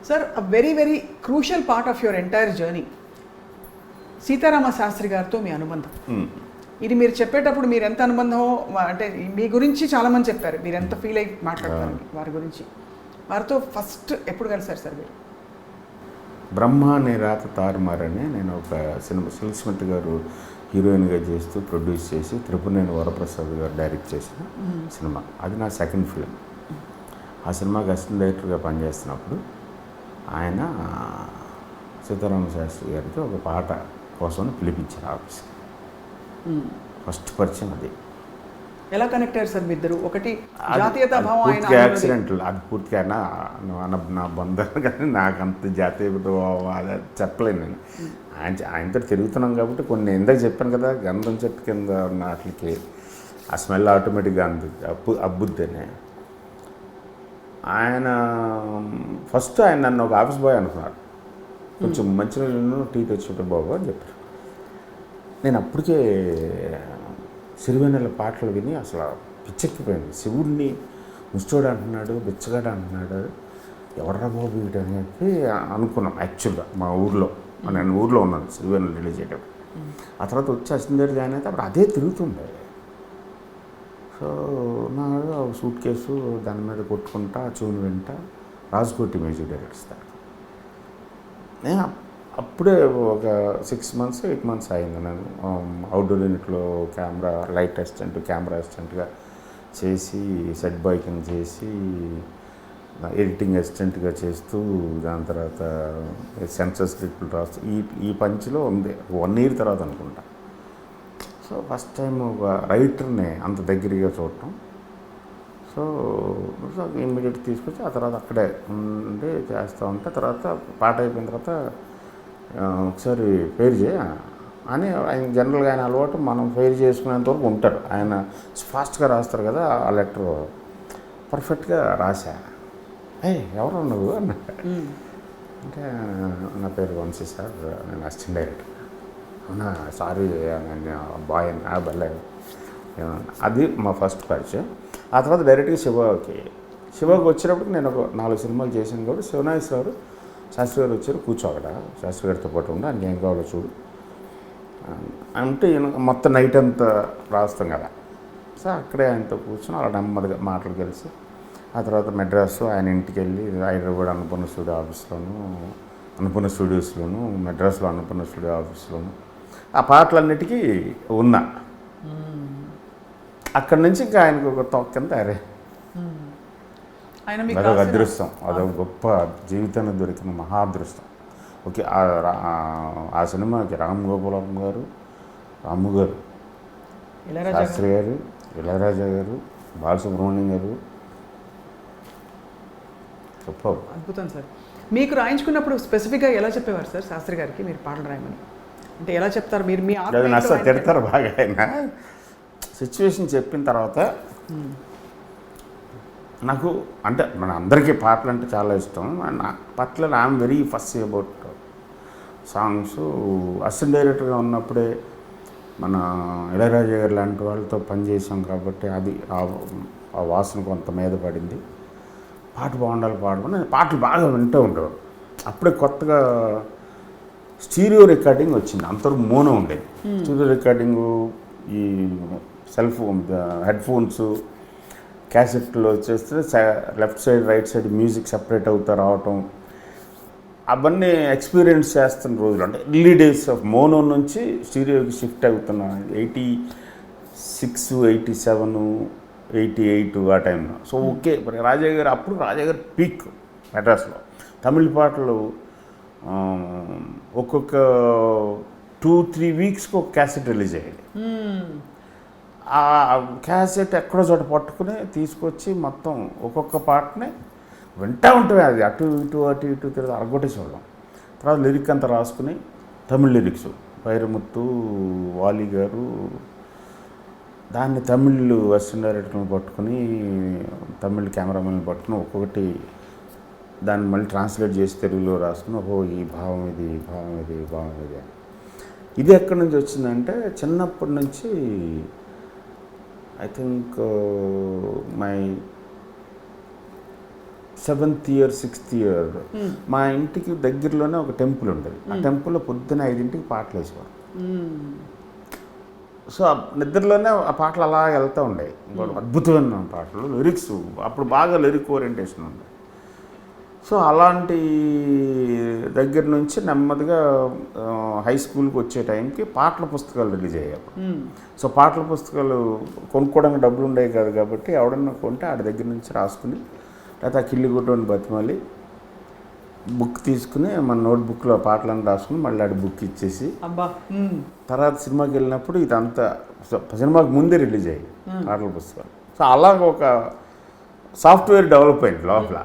Sir uh very very crucial part of your entire journey Seetharama Sastri గారితో మీ అనుబంధం. ఇది మీరు చెప్పేటప్పుడు మీరు ఎంత అనుబంధమో అంటే మీ గురించి చాలామంది చెప్పారు, మీరు ఎంత ఫీల్ అయ్యి మాట్లాడతారు వారి గురించి. వారితో ఫస్ట్ ఎప్పుడు కలిసారు సార్ మీరు? బ్రహ్మ అనే రాత తారుమారని నేను ఒక సినిమా సుస్మిత గారు హీరోయిన్గా చేస్తూ ప్రొడ్యూస్ చేసి త్రిపురనేని వరప్రసాద్ గారు డైరెక్ట్ చేసిన సినిమా. అది నా సెకండ్ ఫిలిం. ఆ సినిమాకి అసిస్టెంట్ డైరెక్టర్గా పనిచేస్తున్నప్పుడు ఆయన సీతారామ శాస్త్రి గారికి ఒక పాట కోసం పిలిపించారు ఆఫీస్కి. ఫస్ట్ పరిచయం అది. ఎలా కనెక్ట్ అయ్యారు సార్ మీ ఇద్దరు? ఒకటి జాతీయత భావం, పూర్తిగా యాక్సిడెంట్లు, అది పూర్తిగా నా బంధాలు కానీ నాకు అంత జాతీయత అది చెప్పలేను నేను. ఆయనతో తిరుగుతున్నాం కాబట్టి కొన్ని ఇందాక చెప్పాను కదా, గంధం చెట్టు కింద ఉన్న వాటికి ఆ స్మెల్ ఆటోమేటిక్గా అబ్బుద్దని. ఆయన ఫస్ట్ ఆయన నన్ను ఒక ఆఫీస్ బాయ్ అనుకున్నాడు. కొంచెం మంచినీళ్ళు టీ తెచ్చుకుంటే బాబు అని చెప్పారు. నేను అప్పటికే సిరివెన్నెల పాటలు విని అసలు పిచ్చెక్కిపోయింది. శివుడిని ముష్టోడు అంటున్నాడు, బిచ్చగాడు అంటున్నాడు, ఎవడ్రా బాబు వీడని చెప్పి అనుకున్నాం. యాక్చువల్గా మా ఊర్లో, నేను ఊర్లో ఉన్నాను సిరివెన్నెల రిలీజ్ అయ్యేటప్పుడు. ఆ తర్వాత వచ్చి అసిందేడు జాయిన్ అయితే అప్పుడు అదే తిరుగుతుండే. సో నాకు సూట్ కేసు దాని మీద కొట్టుకుంటా చూని వింటా రాజ్కోటి మ్యూజిక్ డైరెక్టర్ ఇస్తాను. నేను అప్పుడే ఒక 6 months 8 months అయింది. నేను అవుట్డోర్ యూనిట్లో కెమెరా లైట్ అసిస్టెంట్, కెమెరా అసిస్టెంట్గా చేసి, సెట్ బాయ్ కింద చేసి, ఎడిటింగ్ అసిస్టెంట్గా చేస్తూ, దాని తర్వాత సెన్సర్ స్క్రిప్ట్లు రాస్తూ ఈ పంచ్లో ఉంది. 1 year తర్వాత అనుకుంటా. సో ఫస్ట్ టైం ఒక రైటర్ని అంత దగ్గరగా చూడటం. సో ఇమ్మీడియట్ తీసుకొచ్చి ఆ తర్వాత అక్కడే ఉండి చేస్తూ ఉంటే, తర్వాత పాట అయిపోయిన తర్వాత ఒకసారి ఫెయిర్ చేయ అని ఆయన జనరల్గా ఆయన అలవాటు మనం ఫెయిర్ చేసుకునేంత వరకు ఉంటాడు. ఆయన ఫాస్ట్గా రాస్తారు కదా ఆ లెటర్, పర్ఫెక్ట్గా రాశా. ఎవరు నువ్వు అన్న అంటే, నా పేరు వంశీ సార్, నేను అసిస్టెంట్ డైరెక్టర్. అవునా, సారీ నేను బాయ్ అని బల్లే. అది మా ఫస్ట్ పరిచయం. ఆ తర్వాత డైరెక్ట్గా శివకి వచ్చినప్పుడు నేను ఒక 4 సినిమాలు చేశాను కాబట్టి శివనాగేశ్వరరావు శాస్త్రి గారు వచ్చారు. కూర్చో అక్కడ శాస్త్రి గారితో పాటు ఉండి, అన్నీ ఏం కావాలో చూడు అంటే మొత్తం నైట్ అంతా రాస్తాం కదా. సో అక్కడే ఆయనతో కూర్చొని అలా నెమ్మదిగా మాటలు కలిసి, ఆ తర్వాత మెడ్రాసు ఆయన ఇంటికి వెళ్ళి, హైదరాబాద్ అన్నపూర్ణ స్టూడియో ఆఫీస్లోను, అన్నపూర్ణ స్టూడియోస్లోను, మెడ్రాస్లో అన్నపూర్ణ స్టూడియో ఆఫీస్లోను ఆ పాటలన్నిటికీ ఉన్నా. అక్కడి నుంచి ఇంకా ఆయనకు ఒక తొక్కంత అరే అదొక అదృష్టం, అదొక గొప్ప జీవితానికి దొరికిన మహా అదృష్టం. ఓకే, ఆ సినిమాకి రామ్ గోపాలం గారు, రాము గారు, శాస్త్రి గారు, ఇళయరాజా గారు, బాలసుబ్రహ్మణ్యం గారు, గొప్ప అద్భుతం సార్. మీకు రాయించుకున్నప్పుడు స్పెసిఫిక్గా ఎలా చెప్పేవారు సార్ శాస్త్రి గారికి మీరు పాటలు రాయమని? అంటే ఎలా చెప్తారు మీరు? మీ తిడతారు బాగా. ఆయన సిచ్యువేషన్ చెప్పిన తర్వాత నాకు అంటే మన అందరికీ పాటలు అంటే చాలా ఇష్టం. నా పట్ల I'm very first about songs. Assistant డైరెక్టర్గా ఉన్నప్పుడే మన ఇళయరాజా గారు లాంటి వాళ్ళతో పనిచేసాం కాబట్టి అది ఆ వాసన కొంత మీద పడింది. పాట బాగుండాలి, పాడమని నేను పాటలు బాగా వింటూ ఉండేవాడు. అప్పుడే కొత్తగా స్టీరియో రికార్డింగ్ వచ్చింది, అంతవరకు మోనో ఉండేది. స్టీరియో రికార్డింగు, ఈ సెల్ ఫోన్ హెడ్ ఫోన్స్ క్యాసెట్లో వచ్చేస్తే left side right side music separate అవుతా రావటం, అవన్నీ ఎక్స్పీరియన్స్ చేస్తున్న రోజులు. అంటే ఎర్లీ డేస్ ఆఫ్ మోనో నుంచి స్టీరియోకి షిఫ్ట్ అవుతున్నా 86, 87, 88 ఆ టైంలో. సో ఓకే, రాజా గారు అప్పుడు రాజా గారు పీక్ మెడ్రాస్లో. తమిళ పాటలు ఒక్కొక్క 2-3 వీక్స్కి ఒక క్యాసెట్ రిలీజ్ అయ్యేది. ఆ క్యాసెట్ ఎక్కడో చోట పట్టుకుని తీసుకొచ్చి మొత్తం ఒక్కొక్క పాటని వింటూ ఉంటుంది. అది అటు ఇటు తిరిగి అరగొట్టేసేవాళ్ళం. తర్వాత లిరిక్ అంతా రాసుకుని, తమిళ్ లిరిక్స్ వైరముత్తు, వాలి గారు, దాన్ని తమిళ్ అసిస్టెంట్ డైరెక్టర్ని పట్టుకుని, తమిళ్ కెమెరామెన్ని పట్టుకుని ఒక్కొక్కటి దాన్ని మళ్ళీ ట్రాన్స్లేట్ చేసి తెలుగులో రాసుకుని, ఓహో ఈ భావం ఇది, ఈ భావం ఇది, ఈ భావం ఇది. ఇది ఎక్కడి నుంచి వచ్చిందంటే చిన్నప్పటి నుంచి I think my 7th year 6th year మా ఇంటికి దగ్గరలోనే ఒక టెంపుల్ ఉండేది. ఆ టెంపుల్లో పొద్దున్న 5ంటికి పాటలు వేసేవారు. సో ఆ నిద్రలోనే ఆ పాటలు అలా వెళ్తూ ఉండేవి. అద్భుతమైన పాటలు, లిరిక్స్ అప్పుడు బాగా లిరిక్ ఓరియంటేషన్ ఉంది. సో అలాంటి దగ్గర నుంచి నెమ్మదిగా హై స్కూల్కి వచ్చే టైంకి పాటల పుస్తకాలు రిలీజ్ అయ్యాయి. సో పాటల పుస్తకాలు కొనుక్కోవడానికి డబ్బులు ఉండేవి కాదు కాబట్టి ఎవడన్నా కొంటే ఆడి దగ్గర నుంచి రాసుకుని లేకపోతే ఆ కిల్లిగుడ్డని బతిమాలి బుక్ తీసుకుని మన నోట్బుక్లో పాటలను రాసుకుని మళ్ళీ ఆడి బుక్ ఇచ్చేసి తర్వాత సినిమాకి వెళ్ళినప్పుడు ఇదంతా సినిమాకి ముందే రిలీజ్ అయ్యాయి పాటల పుస్తకాలు. సో అలాగ ఒక సాఫ్ట్వేర్ డెవలప్ అయింది లోపల.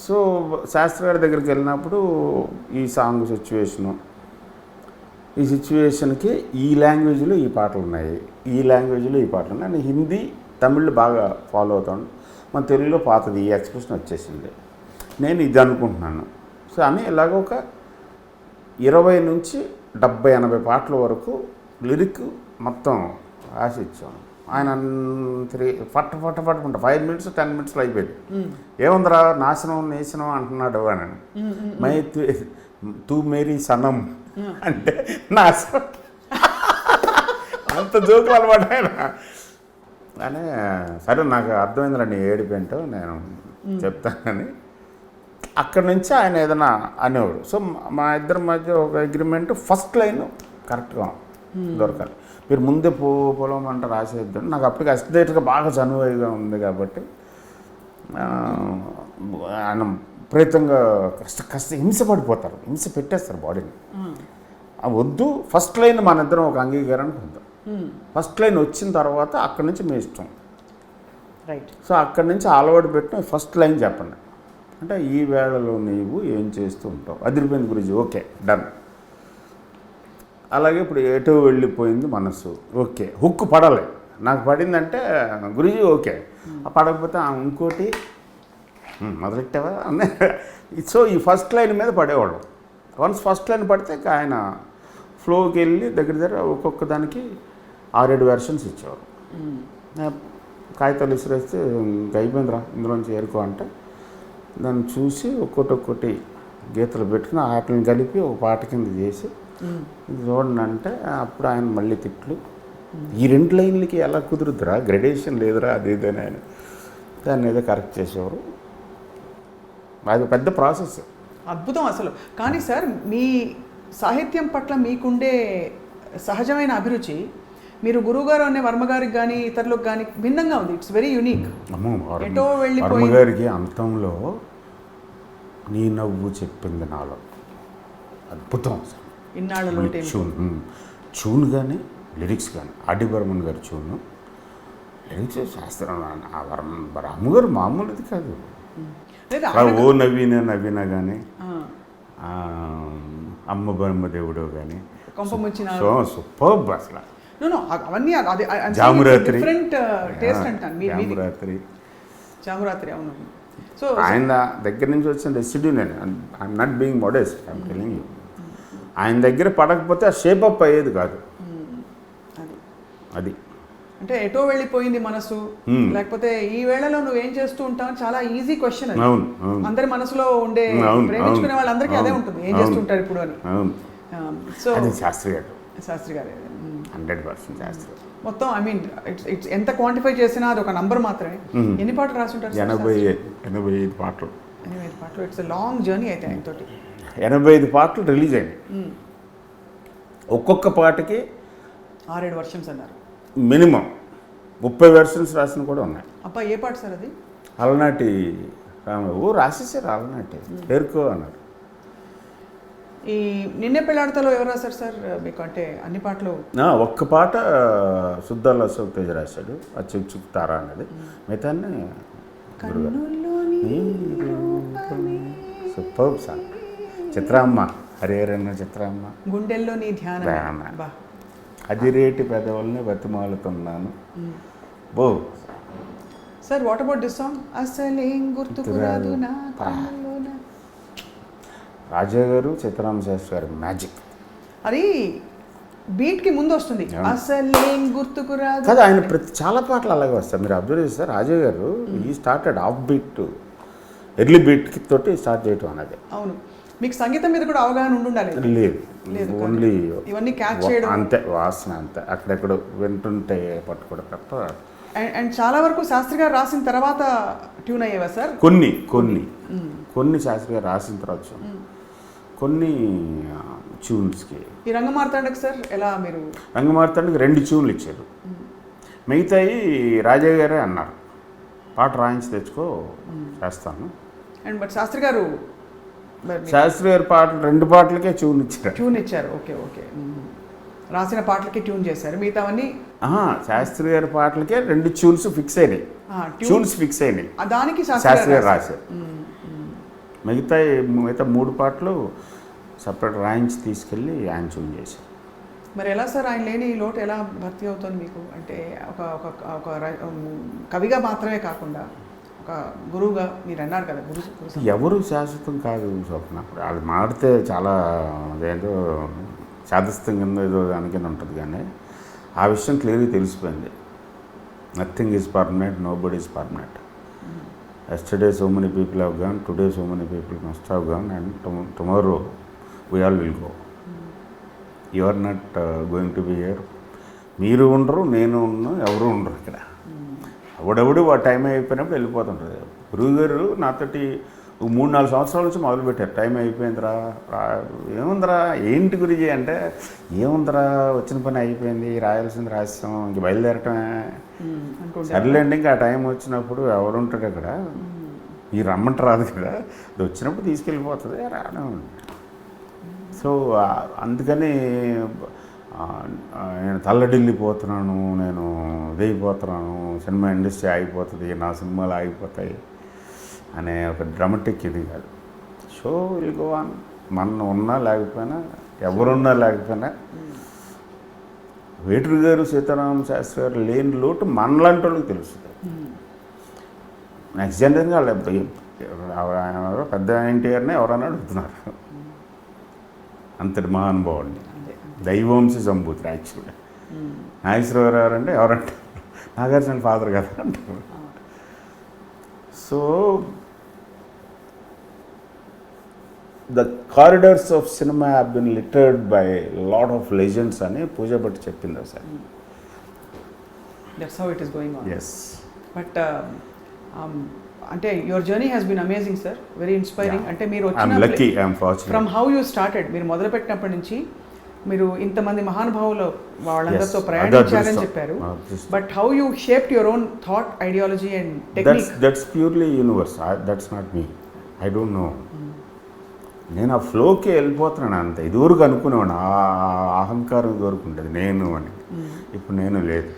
సో శాస్త్రి గారి దగ్గరికి వెళ్ళినప్పుడు ఈ సాంగ్ సిచ్యువేషను, ఈ సిచ్యువేషన్కి ఈ లాంగ్వేజ్లో ఈ పాటలు ఉన్నాయి, ఈ లాంగ్వేజ్లో ఈ పాటలు ఉన్నాయి. నేను హిందీ తమిళ్ బాగా ఫాలో అవుతాను. మన తెలుగులో పాతది ఈ ఎక్స్ప్రెషన్ వచ్చేసింది, నేను ఇది అనుకుంటున్నాను. సో అని ఇలాగ ఒక 20 నుంచి 70-80 పాటల వరకు లిరిక్ మొత్తం రాసి ఇచ్చాను. ఆయన ఫట్ 5 minutes 10 minutesలో అయిపోయింది. ఏముందిరా నాశనం నేసనం అంటున్నాడు అని. మై తూ మేరీ సనం అంటే నాశనం అంత జోకు అలవాటు ఆయన. అని సరే నాకు అర్థమైందిరా ఏడిపోయింటో నేను చెప్తానని అక్కడి నుంచి ఆయన ఏదైనా అనేవాడు. సో మా ఇద్దరి మధ్య ఒక అగ్రిమెంట్, ఫస్ట్ లైన్ కరెక్ట్గా దొరకాలి. మీరు ముందే పొలం అంట రాసేద్దాం. నాకు అప్పటికి అస్టేట్గా బాగా చనువుగా ఉంది కాబట్టి ఆయన విపరీతంగా కష్ట హింస పడిపోతారు, హింస పెట్టేస్తారు బాడీని. వద్దు, ఫస్ట్ లైన్ మన ఇద్దరం ఒక అంగీకారానికి ఉందాం. ఫస్ట్ లైన్ వచ్చిన తర్వాత అక్కడి నుంచి మీ ఇష్టం. రైట్. సో అక్కడి నుంచి అలవాటు పెట్టిన ఫస్ట్ లైన్ చెప్పండి అంటే, ఈ వేళలో నీవు ఏం చేస్తూ ఉంటావు, అదిరిపోయింది గురించి, ఓకే డన్. అలాగే ఇప్పుడు ఎటో వెళ్ళిపోయింది మనసు, ఓకే హుక్ పడాలి. నాకు పడిందంటే గురించి ఓకే, పడకపోతే ఇంకోటి మొదలెట్టావా అనే. సో ఈ ఫస్ట్ లైన్ మీద పడేవాడు. వన్స్ ఫస్ట్ లైన్ పడితే ఆయన ఫ్లోకి వెళ్ళి దగ్గర ఒక్కొక్క దానికి 6-7 వెర్షన్స్ ఇచ్చేవారు. కాగితాలు విసిరేస్తే ఇంకా అయిపోయిందిరా ఇందులోంచి ఏరుకో అంటే దాన్ని చూసి ఒక్కొక్కటి గీతలు పెట్టుకుని వాటిని కలిపి ఒక పాట కింద చేసి ఇది చూడండి అంటే అప్పుడు ఆయన మళ్ళీ తిట్లు, ఈ 2 లైన్లకి ఎలా కుదురుద్దురా, గ్రెడేషన్ లేదురా అది ఇదని ఆయన దాన్ని ఏదో కరెక్ట్ చేసేవారు. అది పెద్ద ప్రాసెస్. అద్భుతం అసలు. కానీ సార్ మీ సాహిత్యం పట్ల మీకుండే సహజమైన అభిరుచి మీరు గురువుగారు అనే వర్మగారికి కానీ ఇతరులకు కానీ భిన్నంగా ఉంది. It's very unique. ఎటో వెళ్ళిపోయి వర్మగారికి అంతంలో నీ నవ్వు చెప్పింది నాలో అద్భుతం. ఇన్నాళ్ళలో చూన్ కానీ లిరిక్స్ కానీ ఆర్డి బర్మన్ గారి చూను లిరిక్స్ శాస్త్రం. రాముగారు మామూలుది కాదు. ఓ నవీన కానీ అమ్మ బ్రహ్మదేవుడు కానీ సూపర్ అసలు. అవన్నీ జామురాత్రి టేస్ట్ అంటాను. జామురాత్రి అవును. సో ఆయన దగ్గర నుంచి వచ్చిన రెసిడ్యూ నేను I'm not being modest, I'm telling you. ఆయన దగ్గర పడకపోతే ఆ షేప్ అప్ అయ్యేది కాదు. అది అంటే ఎటో వెళ్ళిపోయింది మనసు, లేకపోతే ఈ వేళలో నువ్వేం చేస్తూ ఉంటావు చాలా ఈజీ క్వశ్చన్. అందరి మనసులో ఉండే ప్రేమించుకునే వాళ్ళందరికీ అదే ఉంటుంది, ఏం చేస్తుంటారు ఇప్పుడు అని. సో శాస్త్రి గారు 100% శాస్త్రి మొత్తం. ఐ మీన్ ఇట్స్ ఎంత క్వాంటిఫై చేసినా అది ఒక నంబర్ మాత్రమే. ఎన్ని పాటలు రాసుంటారు? 85 పాటలు. 85 పాటలు. ఇట్స్ లాంగ్ జర్నీ అయితే ఆయన తోటి. 85 పాటలు రిలీజ్ అయ్యాయి. ఒక్కొక్క పాటకి 6-7 వర్షన్స్ అన్నారు. మినిమం 30 వెర్షన్స్ రాసిన కూడా ఉన్నాయి. అబ్బా, ఏ పాట సార్ అది? అలనాటి రాసేసారు. అలనాటి పేరుకో అన్నారు. ఈ నిన్నే పెళ్ళాడతలో ఎవరు రాశారు సార్ మీకు? అంటే అన్ని పాటలు ఒక్క పాట సుద్దాల అశోక్ తేజ రాశాడు, ఆ చెక్ తారా అన్నది. మిగతాన్ని సూపర్ సాంగ్. చిత్రామ్మ హరిహరన్న చిత్రామ్మ, గుండెల్లో నీ ధ్యానం, అది రేటి పెదవుల్ని బతిమాలుతున్నాను. బో sir, what about this song? అసలేం గుర్తుకురాదు నా కళ్ళలోన. రాజా గారు, చిత్రామ శాస్త్రి గారు మ్యాజిక్. అది బీట్కి ముందు వస్తుంది, అసలేం గుర్తుకురాదు కదా. ఆయన చాలా పాటలు అలాగే వస్తాయి. మీరు అబ్జర్వ్ చేస్తారు రాజా గారు ఈ started off beat early beat తోటి స్టార్ట్ చేయటం అనేది. అవును, మీకు సంగీతం మీద కూడా అవగాహన ఉండాలి. లేదు, ఓన్లీ ఇవన్నీ క్యాచ్ చేయడం అంతే, వాసన అంతే, అక్కడెక్కడ వింటుంటే పట్టుకోవడం తప్ప. అండ్ చాలా వరకు శాస్త్రి గారు రాసిన తర్వాత ట్యూన్ అయ్యేవా సార్? కొన్ని శాస్త్రి గారు రాసిన తర్వాత కొన్ని ట్యూన్స్కి. ఈ రంగమార్తాండకి సార్ ఎలా మీరు? రంగమార్తాండకి 2 ట్యూన్లు ఇచ్చారు, మిగతాయి రాజా గారే అన్నారు పాట రాయించి తెచ్చుకో చేస్తాను. అండ్ బట్ శాస్త్రి గారు పాటలు 2 పాటలకే ట్యూన్ ఇచ్చారు. ఓకే ఓకే, రాసిన పాటలకి ట్యూన్ చేశారు, మిగతావన్నీ శాస్త్రి గారి పాటలకే 2 ట్యూన్స్ ఫిక్స్ అయినాయి, దానికి శాస్త్రి గారు రాశారు. మిగతా 3 పాటలు సపరేట్ రాయించి తీసుకెళ్ళి ఆయన ట్యూన్ చేశారు. మరి ఎలా సార్ ఆయన లేని లోటు ఎలా భర్తీ అవుతుంది మీకు? అంటే ఒక కవిగా మాత్రమే కాకుండా ఒక గురువుగా మీరు అన్నారు కదా, ఎవరు శాశ్వతం కాదు స్వప్న. అది మాడితే చాలా అదేంటో శాదస్తం కింద ఏదో దాని కింద ఉంటుంది, కానీ ఆ విషయం క్లియర్గా తెలిసిపోయింది. Nothing is permanent, nobody is permanent. Yesterday so many people have gone, today so many people must have gone, and tomorrow we all will go. You are not going to be here. మీరు ఉండరు, నేను ఉన్నాను, ఎవరు ఉండరు ఇక్కడ. ఎవడెవడు ఆ time అయిపోయినప్పుడు వెళ్ళిపోతుంటుంది. గురువు గారు నాతోటి 3-4 సంవత్సరాల నుంచి మొదలుపెట్టారు. టైం అయిపోయిందిరా, ఏముందిరా ఏంటి గురించి అంటే, ఏముందిరా వచ్చిన పని అయిపోయింది, రాయాల్సింది రాస్తాం, ఇంక బయలుదేరటమే. సర్లేండి, ఇంకా ఆ టైం వచ్చినప్పుడు ఎవరు ఉంటాడు అక్కడ, ఈ రమ్మంట రాదు కదా, అది వచ్చినప్పుడు తీసుకెళ్ళిపోతుంది రావడం. సో అందుకని నేను తల్లడిల్లిపోతున్నాను, నేను ఇదైపోతున్నాను, సినిమా ఇండస్ట్రీ ఆగిపోతుంది, నా సినిమాలు ఆగిపోతాయి అనే ఒక డ్రామాటిక్ ఇది కాదు. Show will go on. మన ఉన్నా లేకపోయినా, ఎవరున్నా లేకపోయినా. వేటూరి గారు, సీతారామ శాస్త్రి గారు లేని లోటు మనలాంటి వాళ్ళకి తెలుస్తుంది. నెక్స్ట్ జనరేషన్ వాళ్ళు పెద్ద ఎన్టీఆర్ని ఎవరన్నా అడుగుతున్నారు, అంతటి మహానుభావుడిని, దైవంశ సంభూతి. యాక్చువల్గా నాగేశ్వరరావు గారు అంటే ఎవరంటారు, నాగార్జున ఫాదర్ కదా అంటారు. So the corridors of cinema have been littered by lot of legends అని పూజ భట్ చెప్పింది sir. That's how it is going on. Yes. But అంటే your journey has been amazing sir, very inspiring. అంటే మీరు ఫ్రమ్ హౌ యూ స్టార్టెడ్, మీరు మొదలుపెట్టినప్పటి నుంచి మీరు ఇంతమంది మహానుభావులు వాళ్ళందరితో ప్రయాణించారని చెప్పారు. But how you shaped your own thought, ideology and technique. That's purely universe, that's not me. I don't know. నేను ఆ ఫ్లోకి వెళ్ళిపోతున్నాను అంతే. ఇదివరకు అనుకునేవాడిని, ఆ అహంకారం ఇదివరకు ఉండేది నేను అని. ఇప్పుడు నేను లేదు.